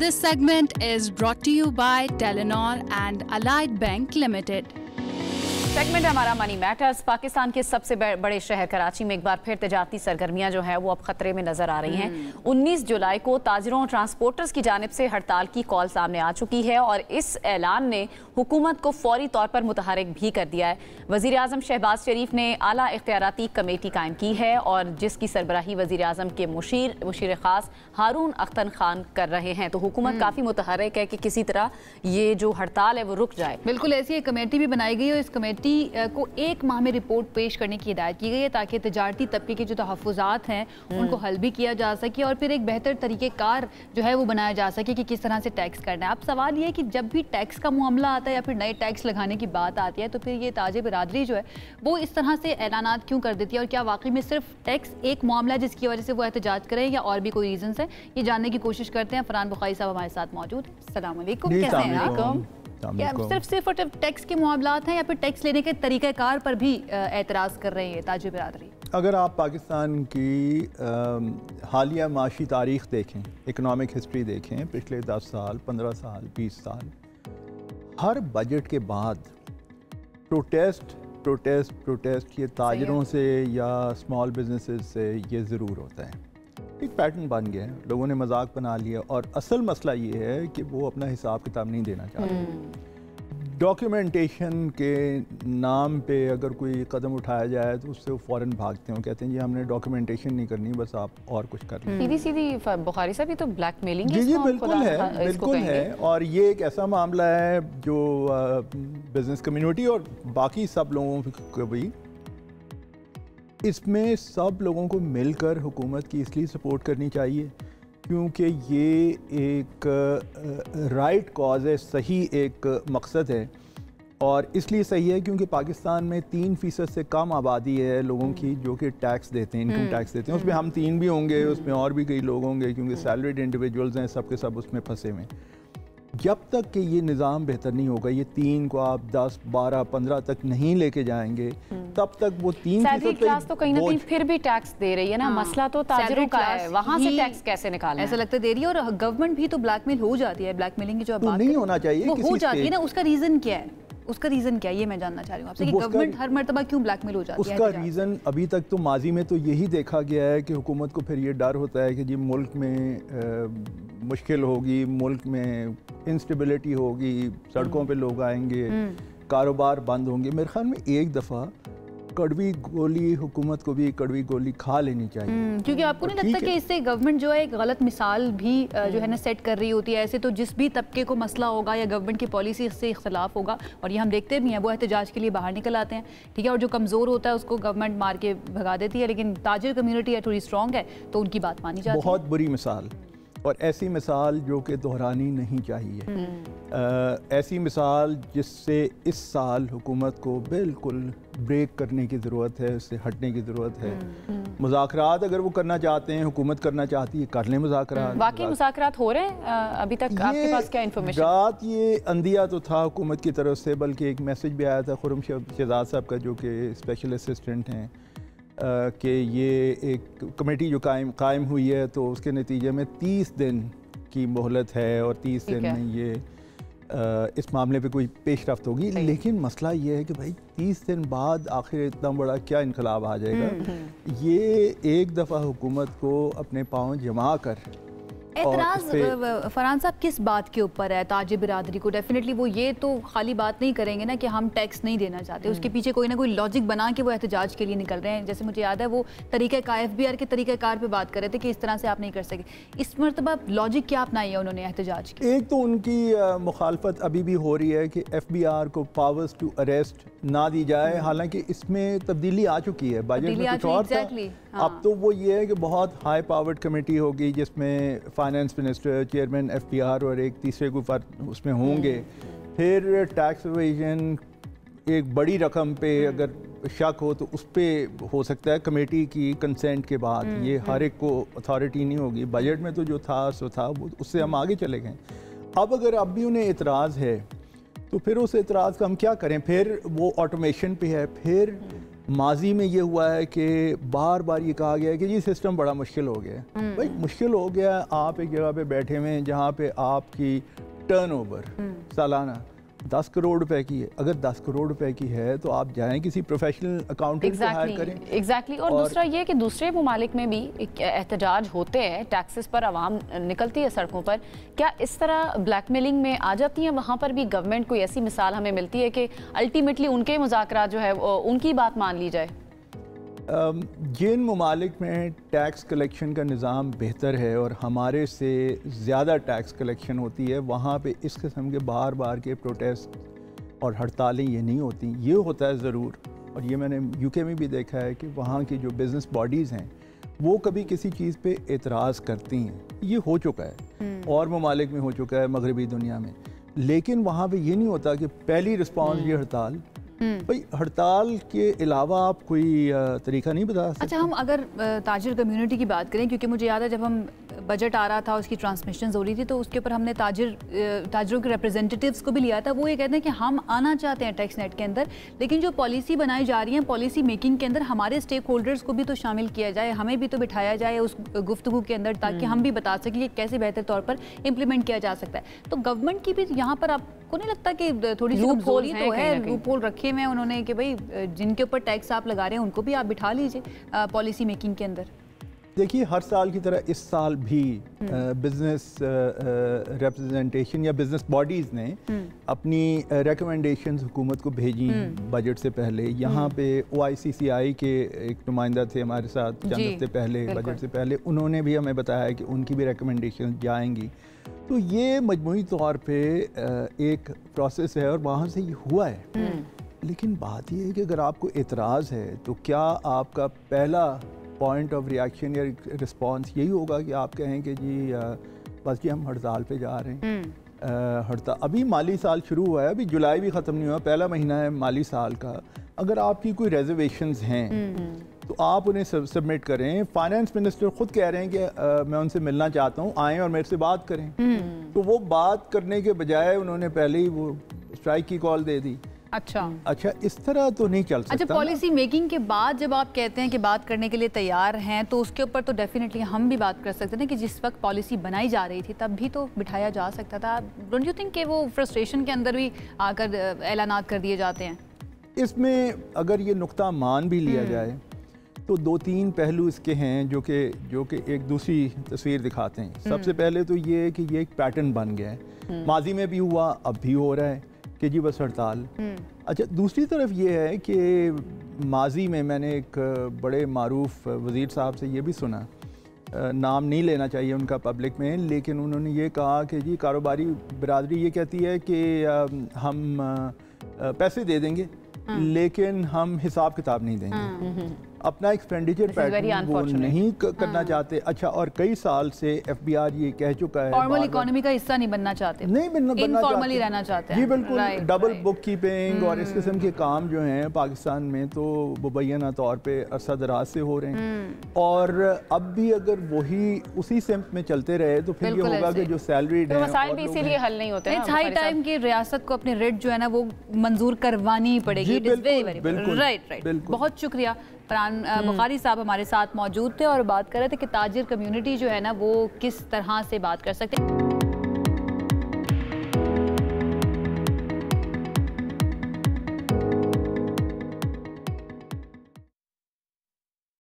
This segment is brought to you by Telenor and Allied Bank Limited. Segment हमारा money matters. Pakistan के सबसे बड़े शहर कराची में एक बार फिर तजारती सरगर्मियां जो है वो अब खतरे में नजर आ रही हैं। 19 जुलाई को ताजरों और ट्रांसपोर्टर्स की जानिब से हड़ताल की कॉल सामने आ चुकी है और इस ऐलान ने हुकूमत को फौरी तौर पर मुतहरिक भी कर दिया है। वजीर आजम शहबाज शरीफ ने आला इख्तियाराती कमेटी कायम की है और जिसकी सरबराही वजीर आजम के मुशीर खास हारून अख्तर खान कर रहे हैं। तो हुकूमत काफ़ी मुतहरिक है कि किसी तरह ये जो हड़ताल है वो रुक जाए। बिल्कुल ऐसी एक कमेटी भी बनाई गई है। इस कमेटी को 1 माह में रिपोर्ट पेश करने की हिदायत की गई है ताकि तजारती तबके के जो तहफ़्फ़ुज़ात हैं उनको हल भी किया जा सके और फिर एक बेहतर तरीक़ेकार जो है वो बनाया जा सके कि किस तरह से टैक्स करना है। अब सवाल ये है कि जब भी टैक्स का मामला आता है या फिर नए टैक्स लगाने की बात आती है तो फिर ये ताजे बिरादरी जो है वो इस तरह से ऐलानात क्यों कर देती है और क्या वाकई में सिर्फ टैक्स एक मामला है जिसकी वजह से वो एहतजाज करें या और भी कोई रीजन है, ये जानने की कोशिश करते हैं। फरहान बुखारी साहब हमारे साथ मौजूद हैं। अस्सलाम वालेकुम, कैसे हैं आप? क्या सिर्फ टैक्स के मामलात हैं या फिर टैक्स लेने के तरीक़ाकार पर भी एतराज़ कर रही है ताजी बिरादरी? अगर आप पाकिस्तान की हालिया माशी तारीख़ देखें, इकनॉमिक हिस्ट्री देखें, पिछले 10 साल 15 साल 20 साल, हर बजट के बाद प्रोटेस्ट ये ताजरों से या स्मॉल बिजनेसेस से ये ज़रूर होता है। एक पैटर्न बन गया है, लोगों ने मजाक बना लिया और असल मसला ये है कि वो अपना हिसाब किताब नहीं देना चाहते। डॉक्यूमेंटेशन के नाम पे अगर कोई कदम उठाया जाए तो उससे वो फ़ौरन भागते हैं, कहते हैं जी हमने डॉक्यूमेंटेशन नहीं करनी, बस आप और कुछ कर लें। सीधी बुखारी साहब ये तो ब्लैकमेलिंग है। जी बिल्कुल है और ये एक ऐसा मामला है जो बिजनेस कम्युनिटी और बाकी सब लोगों को भी, इसमें सब लोगों को मिलकर हुकूमत की इसलिए सपोर्ट करनी चाहिए क्योंकि ये एक राइट कॉज है, सही एक मकसद है। और इसलिए सही है क्योंकि पाकिस्तान में 3% से कम आबादी है लोगों की जो कि टैक्स देते हैं, इनकम टैक्स देते हैं। उसमें हम 3 भी होंगे, उसमें और भी कई लोग होंगे क्योंकि सैलरीड इंडिविजुअल्स हैं, सब के सब उसमें फंसे हुए। जब तक कि ये निज़ाम बेहतर नहीं होगा, ये 3 को आप 10, 12, 15 तक नहीं लेके जाएंगे, तब तक वो 3% क्लास तो कहीं ना कहीं फिर भी टैक्स दे रही है ना। मसला तो ताजरों का है, वहाँ से टैक्स कैसे निकालना, ऐसा लगता दे रही है। और गवर्नमेंट भी तो ब्लैकमेल हो जाती है, ब्लैकमेलिंग की जो बात नहीं होना चाहिए, वो हो जाती है ना। उसका रीज़न क्या है? उसका रीज़न क्या है ये मैं जानना चाह रही हूँ आपसे कि गवर्नमेंट हर मरतबा क्यों ब्लैकमेल हो जाती है? उसका रीज़न अभी तक तो माजी में तो यही देखा गया है कि हुकूमत को फिर ये डर होता है कि जी मुल्क में मुश्किल होगी, मुल्क में इंस्टेबिलिटी होगी, सड़कों पे लोग आएंगे, कारोबार बंद होंगे। मेरे ख्याल में एक दफ़ा कड़वी गोली हुकूमत को भी कड़वी गोली खा लेनी चाहिए। क्योंकि आपको नहीं लगता कि इससे गवर्नमेंट जो है एक गलत मिसाल भी जो है ना सेट कर रही होती है? ऐसे तो जिस भी तबके को मसला होगा या गवर्नमेंट की पॉलिसी से इख्तलाफ होगा और ये हम देखते भी हैं, वो एहतजाज के लिए बाहर निकल आते हैं, ठीक है। और जो कमज़ोर होता है उसको गवर्नमेंट मार के भगा देती है, लेकिन ताजिर कम्यूनिटी है थोड़ी स्ट्रॉन्ग है तो उनकी बात मानी जाती है। बहुत बुरी मिसाल और ऐसी मिसाल जो कि दोहरानी नहीं चाहिए। ऐसी मिसाल जिससे इस साल हुकूमत को बिल्कुल ब्रेक करने की ज़रूरत है, उससे हटने की ज़रूरत है। मुज़ाकरात अगर वो करना चाहते हैं, हुकूमत करना चाहती है, कर लें मुज़ाकरात। वाकई मुज़ाकरात हो रहे हैं अभी तक? आपके पास क्या इन्फॉर्मेशन? रात ये अंदिया तो था हुकूमत की तरफ से, बल्कि एक मैसेज भी आया था खुर्रम शहजाद साहब का जो कि स्पेशल असिस्टेंट हैं कि ये एक कमेटी जो कायम हुई है तो उसके नतीजे में 30 दिन की मोहलत है और 30 दिन में ये इस मामले पे कोई पेशरफ्त होगी। लेकिन मसला ये है कि भाई 30 दिन बाद आखिर इतना बड़ा क्या इनकलाब आ जाएगा? ये एक दफ़ा हुकूमत को अपने पाँव जमा कर एतराज़ फरहान साहब किस बात के ऊपर है? ताजी बिरादरी को डेफिनेटली वो ये तो खाली बात नहीं करेंगे ना कि हम टैक्स नहीं देना चाहते, उसके पीछे कोई ना कोई लॉजिक बना के वो एहतजाज के लिए निकल रहे हैं। जैसे मुझे याद है वो तरीक़ेकार FBR के तरीक़ेकार पे बात कर रहे थे कि इस तरह से आप नहीं कर सके। इस मरतबा लॉजिक क्या अपनाई है उन्होंने एहतजाज की? एक तो उनकी मुखालफत अभी भी हो रही है कि FBR को पावर्स टू अरेस्ट ना दी जाए, हालांकि इसमें तब्दीली आ चुकी है। बजट में कुछ और था, अब तो वो ये है कि बहुत हाई पावर्ड कमेटी होगी जिसमें फाइनेंस मिनिस्टर, चेयरमैन FBR और एक तीसरे को उसमें होंगे। फिर टैक्स एवेजन, एक बड़ी रकम पे अगर शक हो तो उस पर हो सकता है कमेटी की कंसेंट के बाद, ये हर एक को अथॉरिटी नहीं होगी। बजट में तो जो था सो था, वो उससे हम आगे चले गए। अब अगर अब भी उन्हें एतराज़ है तो फिर उस एतराज़ का हम क्या करें? फिर वो ऑटोमेशन पे है, फिर माजी में ये हुआ है कि बार बार ये कहा गया है कि जी सिस्टम बड़ा मुश्किल हो गया है। भाई मुश्किल हो गया, आप एक जगह पे बैठे हुए हैं जहाँ पे आपकी टर्नओवर सालाना 10 करोड़ रुपए की है। अगर 10 करोड़ रुपए की है तो आप जाएं किसी प्रोफेशनल अकाउंटेंट को हायर करें। एग्जैक्टली। और दूसरा ये कि दूसरे ममालिक में भी एहतजाज होते हैं, टैक्सेस पर आवाम निकलती है सड़कों पर, क्या इस तरह ब्लैकमेलिंग में आ जाती है वहाँ पर भी गवर्नमेंट? कोई ऐसी मिसाल हमें मिलती है कि अल्टीमेटली उनके मुज़ाकरात जो है उनकी बात मान ली जाए? जिन ममालिक में टैक्स कलेक्शन का निज़ाम बेहतर है और हमारे से ज़्यादा टैक्स कलेक्शन होती है, वहाँ पे इस किस्म के बार बार के प्रोटेस्ट और हड़तालें ये नहीं होती। ये होता है ज़रूर, और ये मैंने यूके में भी देखा है कि वहाँ की जो बिज़नेस बॉडीज़ हैं वो कभी किसी चीज़ पे एतराज़ करती हैं। ये हो चुका है और ममालिक में हो चुका है मगरबी दुनिया में, लेकिन वहाँ पे ये नहीं होता कि पहली रिस्पॉन्स ये हड़ताल। भाई हड़ताल के अलावा आप कोई तरीका नहीं बता सकते? अच्छा, हम अगर ताजिर कम्युनिटी की बात करें, क्योंकि मुझे याद है जब हम बजट आ रहा था, उसकी ट्रांसमिशन हो रही थी, तो उसके ऊपर हमने ताजिरों के रिप्रेजेंटेटिव्स को भी लिया था। वो ये कहते हैं कि हम आना चाहते हैं टैक्स नेट के अंदर, लेकिन जो पॉलिसी बनाई जा रही है, पॉलिसी मेकिंग के अंदर हमारे स्टेक होल्डर्स को भी तो शामिल किया जाए, हमें भी तो बिठाया जाए उस गुफ्तगू के अंदर, ताकि हम भी बता सकें कि कैसे बेहतर तौर पर इम्प्लीमेंट किया जा सकता है। तो गवर्नमेंट की भी यहाँ पर आपको नहीं लगता कि थोड़ी सी कमजोरी तो है? लूप होल रखे हुए हैं उन्होंने कि भाई जिनके ऊपर टैक्स आप लगा रहे हैं उनको भी आप बिठा लीजिए पॉलिसी मेकिंग के अंदर। देखिए, हर साल की तरह इस साल भी बिजनेस रिप्रेजेंटेशन या बिजनेस बॉडीज़ ने अपनी रिकमेंडेशंस हुकूमत को भेजी बजट से पहले। यहाँ पे OICCI के एक नुमाइंदा थे हमारे साथ चंद हफ्ते पहले, बजट से पहले, उन्होंने भी हमें बताया कि उनकी भी रिकमेंडेशन जाएंगी। तो ये मजमूई तौर पे एक प्रोसेस है और वहाँ से ये हुआ है। लेकिन बात ये है कि अगर आपको एतराज़ है तो क्या आपका पहला पॉइंट ऑफ रिएक्शन या रिस्पांस यही होगा कि आप कहें कि जी बस जी हम हड़ताल पे जा रहे हैं? हड़ताल, अभी माली साल शुरू हुआ है, अभी जुलाई भी ख़त्म नहीं हुआ, पहला महीना है माली साल का। अगर आपकी कोई रेजर्वेशंस हैं तो आप उन्हें सबमिट करें। फाइनेंस मिनिस्टर खुद कह रहे हैं कि मैं उनसे मिलना चाहता हूँ, आएँ और मेरे से बात करें। तो वो बात करने के बजाय उन्होंने पहले ही वो स्ट्राइक की कॉल दे दी। अच्छा, इस तरह तो नहीं चल सकता। अच्छा, पॉलिसी मेकिंग के बाद जब आप कहते हैं कि बात करने के लिए तैयार हैं, तो उसके ऊपर तो डेफिनेटली हम भी बात कर सकते हैं कि जिस वक्त पॉलिसी बनाई जा रही थी तब भी तो बिठाया जा सकता था। डोंट यू थिंक कि वो फ्रस्ट्रेशन के अंदर भी आकर ऐलानात कर दिए जाते हैं? इसमें अगर ये नुक्ता मान भी लिया जाए तो 2-3 पहलू इसके हैं जो कि एक दूसरी तस्वीर दिखाते हैं। सबसे पहले तो ये कि ये एक पैटर्न बन गया है, माजी में भी हुआ, अब भी हो रहा है कि जी बस हड़ताल। अच्छा, दूसरी तरफ ये है कि माजी में मैंने एक बड़े मारूफ वज़ीर साहब से ये भी सुना, नाम नहीं लेना चाहिए उनका पब्लिक में, लेकिन उन्होंने ये कहा कि जी कारोबारी बिरादरी ये कहती है कि हम पैसे दे देंगे लेकिन हम हिसाब किताब नहीं देंगे, अपना एक्सपेंडिचर पैटर्न वो नहीं करना चाहते। अच्छा, और कई साल से FBR ये कह चुका है, फॉर्मल इकोनॉमी का हिस्सा नहीं बनना चाहते, नहीं बनना इनफॉर्मली रहना चाहते हैं। जी बिल्कुल, डबल बुक कीपिंग और इस किस्म के काम जो हैं पाकिस्तान में तो मुबैना तौर पे अरसा दराज से हो रहे हैं। और अब भी अगर वही उसी सिम्त में चलते रहे तो फिर ये होगा कि जो सैलरीड है मसाइल भी इसीलिए हल नहीं होते। इट्स हाई टाइम कि रियासत को अपनी रेट जो है ना वो मंजूर करवानी पड़ेगी। राइट, बहुत शुक्रिया। फरहान बुखारी साहब हमारे साथ मौजूद थे और बात कर रहे थे कि ताजिर कम्युनिटी जो है ना वो किस तरह से बात कर सकते हैं।